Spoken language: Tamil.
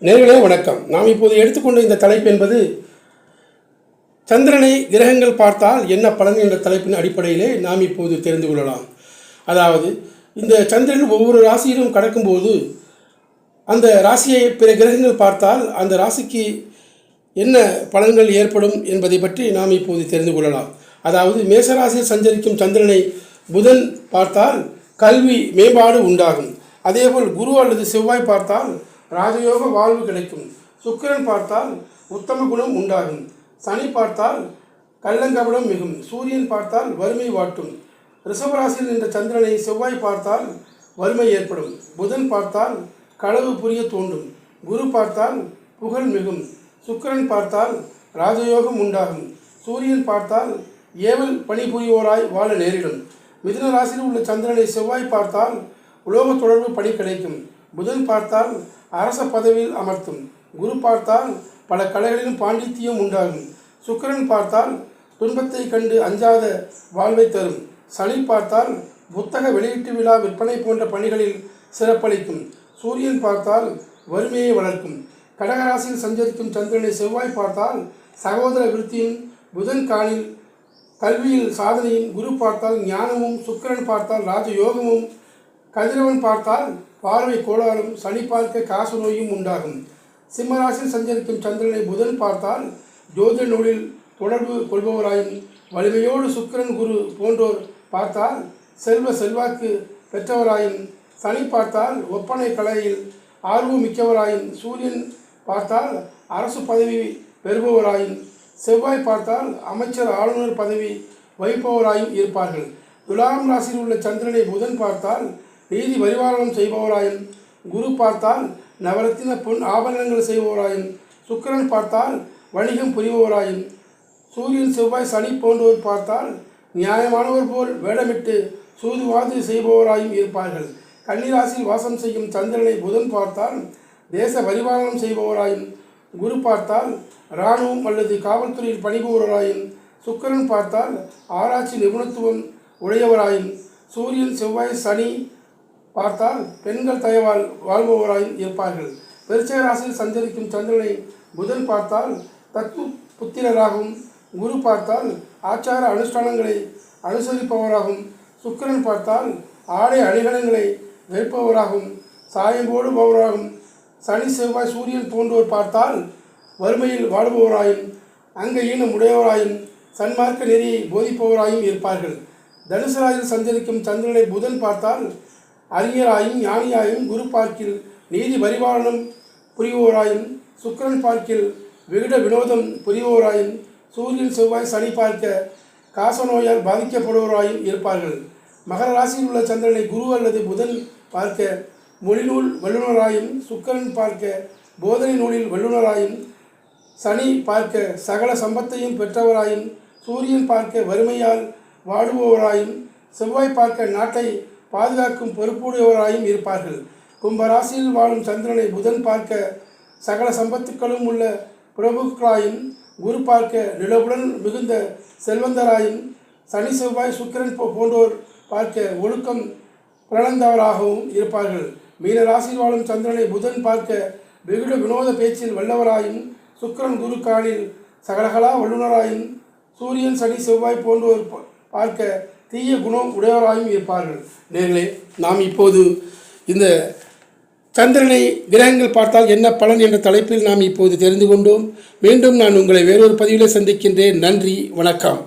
நேயர்களே வணக்கம். நாம் இப்போது எடுத்துக்கொண்ட இந்த தலைப்பு என்பது சந்திரனை கிரகங்கள் பார்த்தால் என்ன பலன் என்ற தலைப்பின் அடிப்படையிலே நாம் இப்போது தெரிந்து கொள்ளலாம். அதாவது இந்த சந்திரன் ஒவ்வொரு ராசியிலும் கடக்கும்போது அந்த ராசியை பிற கிரகங்கள் பார்த்தால் அந்த ராசிக்கு என்ன பலன்கள் ஏற்படும் என்பதை பற்றி நாம் இப்போது தெரிந்து கொள்ளலாம். அதாவது மேசராசியில் சஞ்சரிக்கும் சந்திரனை புதன் பார்த்தால் கல்வி மேம்பாடு உண்டாகும். அதேபோல் குரு அல்லது செவ்வாய் பார்த்தால் ராஜயோக வாழ்வு கிடைக்கும். சுக்கிரன் பார்த்தால் உத்தம குணம் உண்டாகும். சனி பார்த்தால் கள்ளங்கபடம் மிகும். சூரியன் பார்த்தால் வறுமை வாட்டும். ரிஷபராசியில் நின்ற சந்திரனை செவ்வாய் பார்த்தால் வறுமை ஏற்படும். புதன் பார்த்தால் களவு புரிய தோன்றும். குரு பார்த்தால் புகழ் மிகும். சுக்கிரன் பார்த்தால் ராஜயோகம் உண்டாகும். சூரியன் பார்த்தால் ஏவல் பணிபுரிவோராய் வாழ நேரிடும். மிதுன ராசியில் உள்ள சந்திரனை செவ்வாய் பார்த்தால் உலோக தொடர்பு பணி கிடைக்கும். புதன் பார்த்தால் அரச பதவியில் அமர்த்தும். குரு பார்த்தால் பல கலைகளிலும் பாண்டித்தியம் உண்டாகும். சுக்கிரன் பார்த்தால் துன்பத்தை கண்டு அஞ்சாத வாழ்வை தரும். சனி பார்த்தால் புத்தக வெளியீட்டு விழா விற்பனை போன்ற பணிகளில் சிறப்பளிக்கும். சூரியன் பார்த்தால் வறுமையை வளர்க்கும். கடகராசியில் சஞ்சரிக்கும் சந்திரனை செவ்வாய் பார்த்தால் சகோதர விருத்தியும். புதன் காணில் கல்வியில் சாதனையும். குரு பார்த்தால் ஞானமும். சுக்கிரன் பார்த்தால் ராஜயோகமும். கதிரவன் பார்த்தால் பார்வை கோளாறும். சனி பார்க்க காசு நோயும் உண்டாகும். சிம்மராசியில் சஞ்சரிக்கும் சந்திரனை புதன் பார்த்தால் ஜோதிட நூலில் தொடர்பு கொள்பவராயும். வலிமையோடு சுக்கிரன் குரு போன்றோர் பார்த்தால் செல்வாக்கு பெற்றவராயும். சனி பார்த்தால் ஒப்பனை கலையில் ஆர்வம் மிக்கவராயும். சூரியன் பார்த்தால் அரசு பதவி பெறுபவராயும். செவ்வாய் பார்த்தால் அமைச்சர் ஆளுநர் பதவி வகிப்பவராயும் இருப்பார்கள். துலாம் ராசியில் உள்ள சந்திரனை புதன் பார்த்தால் நீதி பரிபாலனம் செய்பவராயும். குரு பார்த்தால் நவரத்தின பொன் ஆபரணங்கள் செய்பவராயும். சுக்கிரன் பார்த்தால் வணிகம் புரிபவராயும். சூரியன் செவ்வாய் சனி போன்றோர் பார்த்தால் நியாயமானவர் போல் வேடமிட்டு சூதுவாது செய்பவராயும் இருப்பார்கள். கன்னிராசியில் வாசம் செய்யும் சந்திரனை புதன் பார்த்தால் தேச பரிபாலனம் செய்பவராயும். குரு பார்த்தால் இராணுவம் அல்லது காவல்துறையில் பணிபுரிபவராயும். சுக்கிரன் பார்த்தால் ஆராய்ச்சி நிபுணத்துவம் உடையவராயும். சூரியன் செவ்வாய் சனி பார்த்தால் பெண்கள் தயவால் வாழ்பவராயும் இருப்பார்கள். விருச்சிக ராசியில் சஞ்சரிக்கும் சந்திரனை புதன் பார்த்தால் தத்து புத்திரராகவும். குரு பார்த்தால் ஆச்சார அனுஷ்டானங்களை அனுசரிப்பவராகும். சுக்கிரன் பார்த்தால் ஆடை அணிகலன்களை வெறுப்பவராகும் சாயம் போடுபவராகும். சனி செவ்வாய் சூரியன் போன்றோர் பார்த்தால் வறுமையில் வாடுபவராயும் அங்க ஈனம் உடையவராயும் சன்மார்க்க நெறியை போதிப்பவராயும் இருப்பார்கள். தனுசு ராசியில் சஞ்சரிக்கும் சந்திரனை புதன் பார்த்தால் அறிஞராயும் ஞானியாயும். குரு பார்க்கில் நீதி பரிபாலனம் புரிவோராயும். சுக்கிரன் பார்க்கில் விகட வினோதம் புரிவோராயும். சூரியன் செவ்வாய் சனி பார்க்க காசநோயால் பாதிக்கப்படுவோராயும் இருப்பார்கள். மகர ராசியில் உள்ள சந்திரனை குரு அல்லது புதன் பார்க்க மொழிநூல் வல்லுநராயும். சுக்கிரன் பார்க்க போதனை நூலில் வல்லுநராயும். சனி பார்க்க சகல சம்பத்தையும் பெற்றவராயும். சூரியன் பார்க்க வறுமையால் வாடுபவராயும். செவ்வாய் பார்க்க நாட்டை பாதுகாக்கும் பொறுப்புடையவராயும் இருப்பார்கள். கும்பராசியில் வாழும் சந்திரனை புதன் பார்க்க சகல சம்பத்துக்களும் உள்ள பிரபுக்களாயும். குரு பார்க்க நிலவுடன் மிகுந்த செல்வந்தராயும். சனி செவ்வாய் சுக்கிரன் போன்றோர் பார்க்க ஒழுக்கம் பிறந்தவராகவும் இருப்பார்கள். மீன ராசியில் வாழும் சந்திரனை புதன் பார்க்க வெகுட வினோத பேச்சில் வல்லவராயும். சுக்கிரன் குரு காணில் சகலகலா வல்லுநராயும். சூரியன் சனி செவ்வாய் போன்றோர் பார்க்க தீய குணம் உடையவராயும் இருப்பார்கள். நேர்களே, நாம் இப்போது இந்த சந்திரனை கிரகங்கள் பார்த்தால் என்ன பலன் என்ற தலைப்பில் நாம் இப்போது தெரிந்து கொண்டோம். மீண்டும் நான் உங்களை வேறொரு பதிவிலே சந்திக்கின்றேன். நன்றி, வணக்கம்.